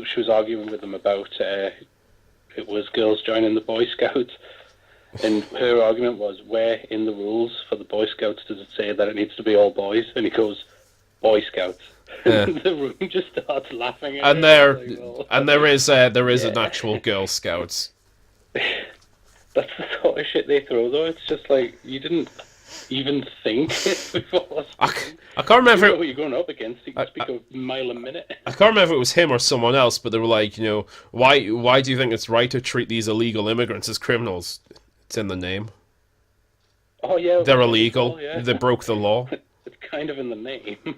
she was arguing with him about it was girls joining the Boy Scouts, and her argument was, where in the rules for the Boy Scouts does it say that it needs to be all boys? And he goes, Boy Scouts. Yeah. The room just starts laughing at and him. There is an actual Girl Scouts. That's the sort of shit they throw, though. It's just you didn't even think before. I can't remember. You know what you're going up against. You can speak a mile a minute. I can't remember if it was him or someone else, but they were like, why do you think it's right to treat these illegal immigrants as criminals? It's in the name. Oh yeah, they're illegal. Yeah. They broke the law. It's kind of in the name.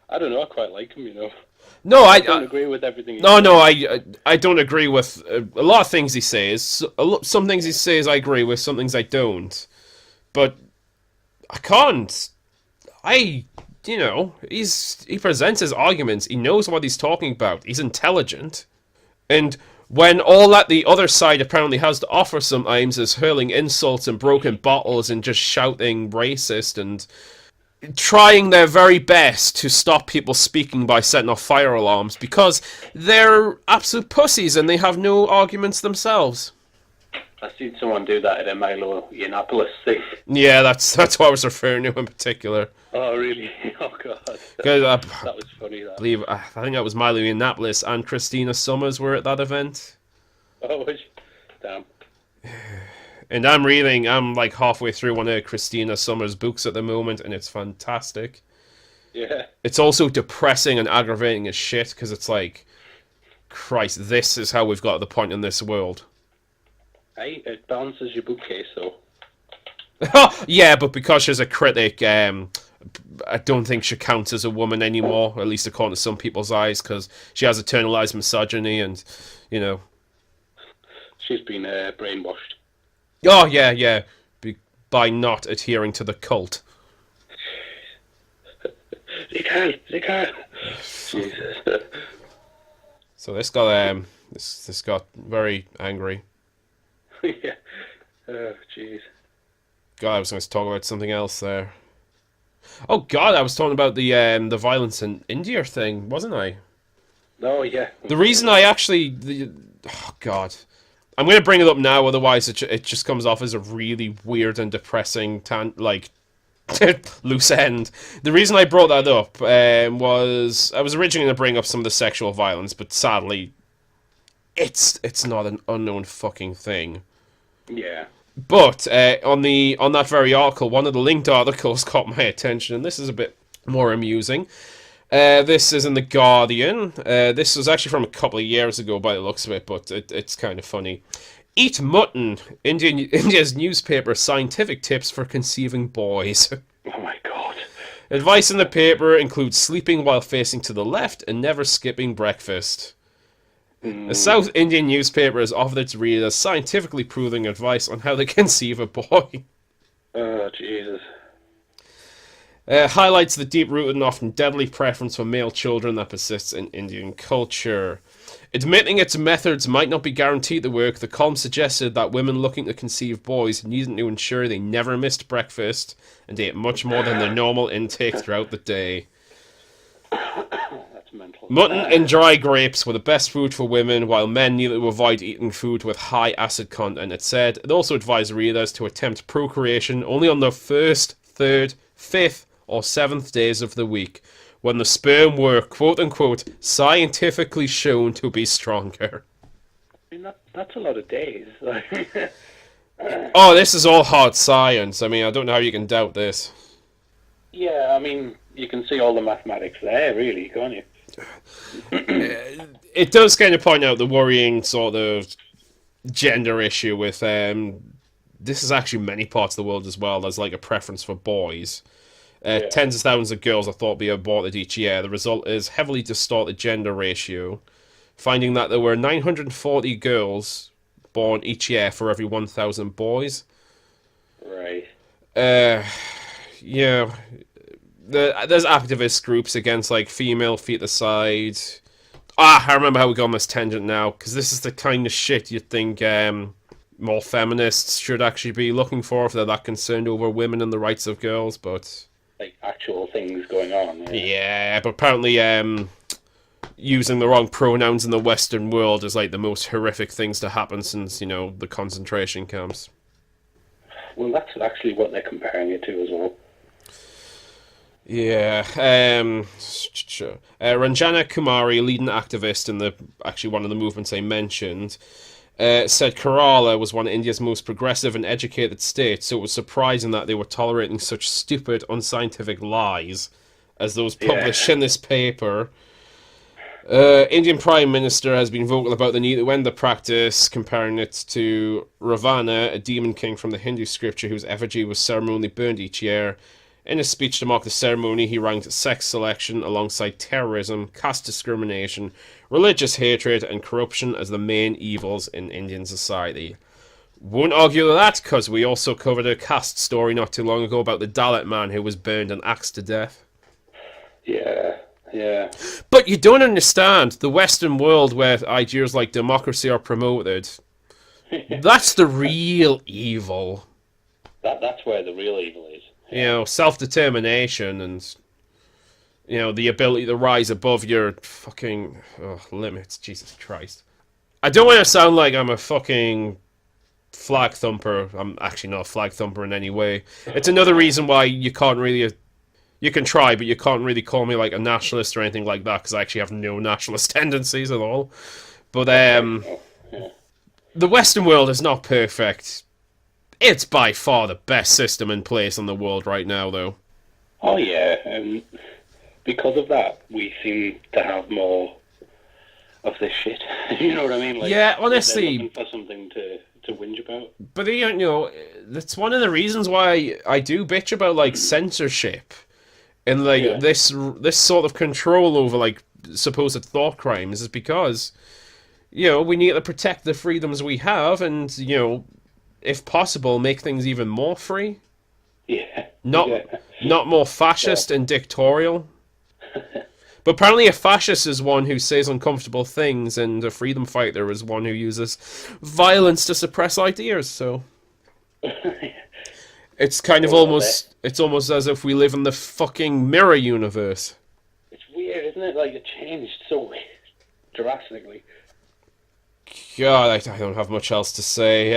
I don't know. I quite like him, No, I don't agree with everything. I don't agree with a lot of things he says. Some things he says I agree with. Some things I don't. But I can't. He presents his arguments. He knows what he's talking about. He's intelligent. And when all that the other side apparently has to offer sometimes is hurling insults and broken bottles and just shouting racist and trying their very best to stop people speaking by setting off fire alarms because they're absolute pussies and they have no arguments themselves. I seen someone do that at a Milo Yiannopoulos thing. Yeah, that's what I was referring to in particular. Oh, really? Oh, God. That was funny, that. I think that was Milo Yiannopoulos and Christina Summers were at that event. Oh, damn. And I'm halfway through one of Christina Summers' books at the moment, and it's fantastic. Yeah. It's also depressing and aggravating as shit, because it's like, Christ, this is how we've got to the point in this world. Hey, it balances your bookcase, though. Yeah, but because she's a critic, I don't think she counts as a woman anymore, at least according to some people's eyes, because she has internalized misogyny and, you know. She's been brainwashed. Oh, yeah. By not adhering to the cult. They can't. Jesus. So this got this got very angry. Yeah. Oh, jeez. God, I was going to talk about something else there. Oh God, I was talking about the violence in India thing, wasn't I? Oh yeah. The reason I actually, oh God, I'm going to bring it up now. Otherwise, it just comes off as a really weird and depressing loose end. The reason I brought that up was I was originally going to bring up some of the sexual violence, but sadly, it's not an unknown fucking thing. Yeah. But on that very article, one of the linked articles caught my attention, and this is a bit more amusing. This is in The Guardian. This was actually from a couple of years ago by the looks of it, but it's kind of funny. Eat mutton. India's newspaper scientific tips for conceiving boys. Oh my God. Advice in the paper includes sleeping while facing to the left and never skipping breakfast. A South Indian newspaper has offered its readers scientifically proving advice on how to conceive a boy. Oh, Jesus. Highlights the deep-rooted and often deadly preference for male children that persists in Indian culture. Admitting its methods might not be guaranteed to work, the column suggested that women looking to conceive boys needed to ensure they never missed breakfast and ate much more than their normal intake throughout the day. That's mental. Mutton and dry grapes were the best food for women, while men needed to avoid eating food with high acid content, it said. It also advised readers to attempt procreation only on the first, third, fifth, or seventh days of the week, when the sperm were, quote-unquote, scientifically shown to be stronger. I mean, that's a lot of days. Oh, this is all hard science. I mean, I don't know how you can doubt this. Yeah, I mean, you can see all the mathematics there, really, can't you? It does kind of point out the worrying sort of gender issue with, this is actually many parts of the world as well. There's like a preference for boys. Tens of thousands of girls are thought to be aborted each year. The result is heavily distorted gender ratio, finding that there were 940 girls born each year for every 1,000 boys. Right. Yeah. There's activist groups against, like, female feticide. I remember how we got on this tangent now, because this is the kind of shit you'd think more feminists should actually be looking for if they're that concerned over women and the rights of girls, but... Like, actual things going on. Yeah, but apparently using the wrong pronouns in the Western world is, like, the most horrific things to happen since, you know, the concentration camps. Well, that's actually what they're comparing it to as well. Yeah, Ranjana Kumari, leading activist in one of the movements I mentioned, said Kerala was one of India's most progressive and educated states, so it was surprising that they were tolerating such stupid, unscientific lies as those published in this paper. Indian Prime Minister has been vocal about the need to end the practice, comparing it to Ravana, a demon king from the Hindu scripture whose effigy was ceremonially burned each year. In a speech to mark the ceremony, he ranked sex selection alongside terrorism, caste discrimination, religious hatred, and corruption as the main evils in Indian society. Won't argue with that, because we also covered a caste story not too long ago about the Dalit man who was burned and axed to death. Yeah. But you don't understand, the Western world where ideas like democracy are promoted, that's the real evil. That's where the real evil is. You know, self-determination and, you know, the ability to rise above your fucking limits. Jesus Christ. I don't want to sound like I'm a fucking flag thumper. I'm actually not a flag thumper in any way. It's another reason why you can't really... You can try, but you can't really call me like a nationalist or anything like that, because I actually have no nationalist tendencies at all. But the Western world is not perfect. It's by far the best system in place in the world right now, though. Oh, yeah. Because of that, we seem to have more of this shit. You know what I mean? Like, yeah, honestly. They're looking for something to whinge about. But, you know, that's one of the reasons why I do bitch about, like, censorship. And like Yeah. this sort of control over like supposed thought crimes is because we need to protect the freedoms we have, and if possible, make things even more free. Yeah. Not Yeah. not more fascist and dictatorial. But apparently a fascist is one who says uncomfortable things, and a freedom fighter is one who uses violence to suppress ideas, so it's kind of almost as if we live in the fucking mirror universe. It's weird, isn't it? Like, it changed so drastically. God, I don't have much else to say.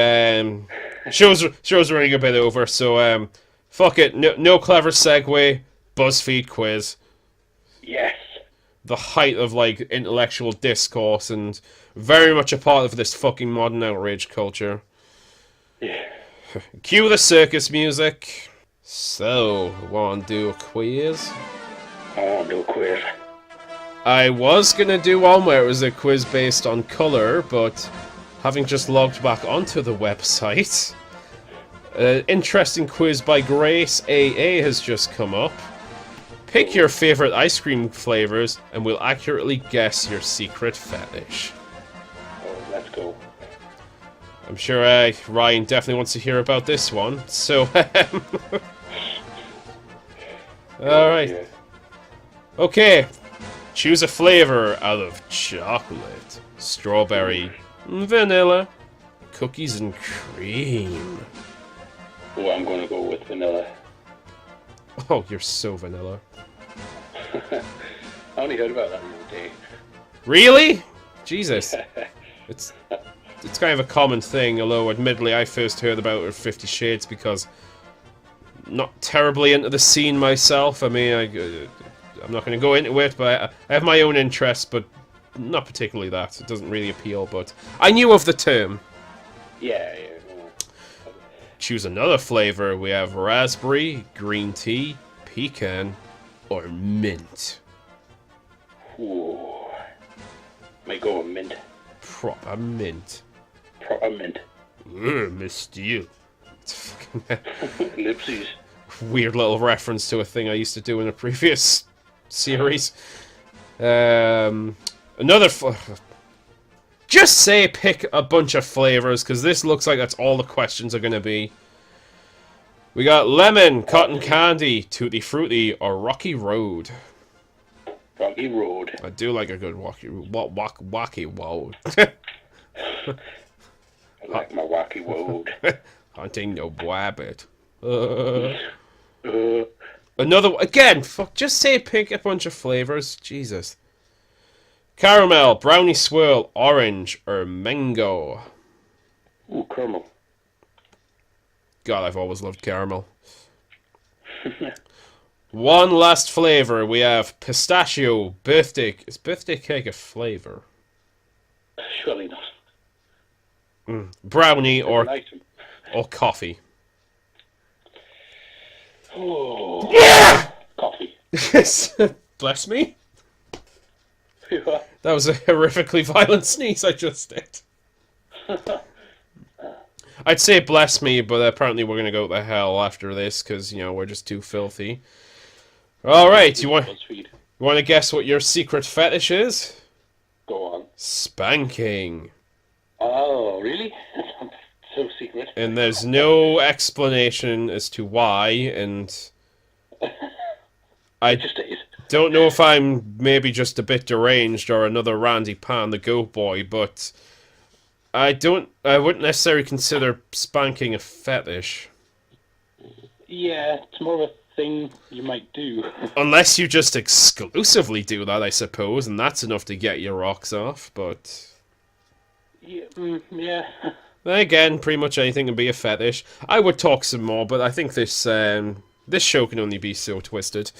Show's running a bit over, so fuck it. No clever segue. BuzzFeed quiz. Yes. The height of like intellectual discourse, and very much a part of this fucking modern outrage culture. Yeah. Cue the circus music. So, want to do a quiz? I want to do a quiz. I was gonna do one where it was a quiz based on color, but having just logged back onto the website, an interesting quiz by Grace AA has just come up. Pick your favorite ice cream flavors, and we'll accurately guess your secret fetish. Oh, let's go. I'm sure Ryan definitely wants to hear about this one, so alright. Yeah. Okay, choose a flavor out of chocolate, strawberry, vanilla, cookies and cream. Oh, I'm going to go with vanilla. Oh, you're so vanilla. I only heard about that the other day. Really? Jesus. It's kind of a common thing, although admittedly I first heard about it 50 Shades because I'm not terribly into the scene myself. I mean, I'm not going to go into it, but I have my own interests, but not particularly that. It doesn't really appeal, but I knew of the term. Yeah. Choose another flavor. We have raspberry, green tea, pecan, or mint. Ooh. Might go with mint. Proper mint. Proper mint. Missed you. It's fucking Lipsies. weird little reference to a thing I used to do in a previous series. Another... Just say pick a bunch of flavors, because this looks like that's all the questions are going to be. We got lemon, cotton candy, tutti frutti, or rocky road. Rocky Road. I do like a good wacky road. I like my Rocky Road. Hunting no rabbit. Another again. Fuck. Just say pick a bunch of flavors. Jesus. Caramel, brownie swirl, orange, or mango. Ooh, caramel. God, I've always loved caramel. One last flavor. We have pistachio, birthday. Is birthday cake a flavor? Surely not. Brownie It's or an item. coffee. Oh. Yeah! Coffee. Bless me. Yeah. That was a horrifically violent sneeze I just did. I'd say bless me, but apparently we're going to go to hell after this, because, we're just too filthy. Alright, you want to guess what your secret fetish is? Go on. Spanking. Oh, really? So secret. And there's no explanation as to why, and I Just is. don't know if I'm maybe just a bit deranged or another Randy Pan the Goat Boy, but I wouldn't necessarily consider spanking a fetish. Yeah, it's more of a thing you might do. Unless you just exclusively do that, I suppose, and that's enough to get your rocks off, but... Yeah. Again, pretty much anything can be a fetish. I would talk some more, but I think this show can only be so twisted.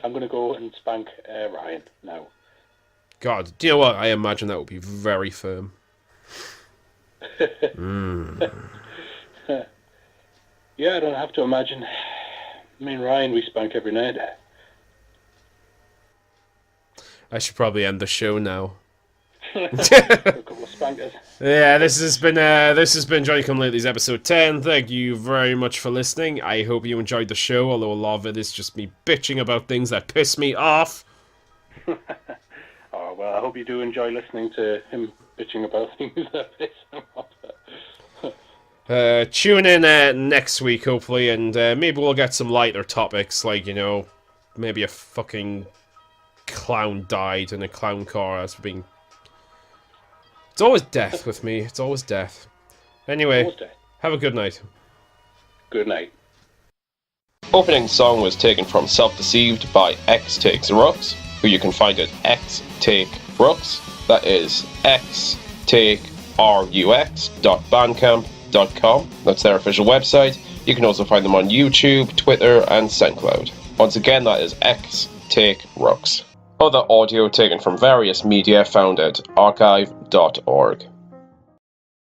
I'm going to go and spank Ryan now. God, do you know what? I imagine that would be very firm. Yeah, I don't have to imagine. Me and Ryan, we spank every night. I should probably end the show now. A couple of spankers. Yeah, this has been Johnney Come Latelys episode 10. Thank you very much for listening. I hope you enjoyed the show, although a lot of it is just me bitching about things that piss me off. Oh, well, I hope you do enjoy listening to him bitching about things that piss him off. Tune in next week, hopefully, and maybe we'll get some lighter topics, like, you know, maybe a fucking clown died in a clown car as being... It's always death with me. It's always death. Anyway, have a good night. Good night. Opening song was taken from Self-Deceived by X Takes Rooks, who you can find at X Take Rooks. That is xtakerux.bandcamp.com. That's their official website. You can also find them on YouTube, Twitter, and SoundCloud. Once again, that is X Take Rooks. Other audio taken from various media found at archive.org.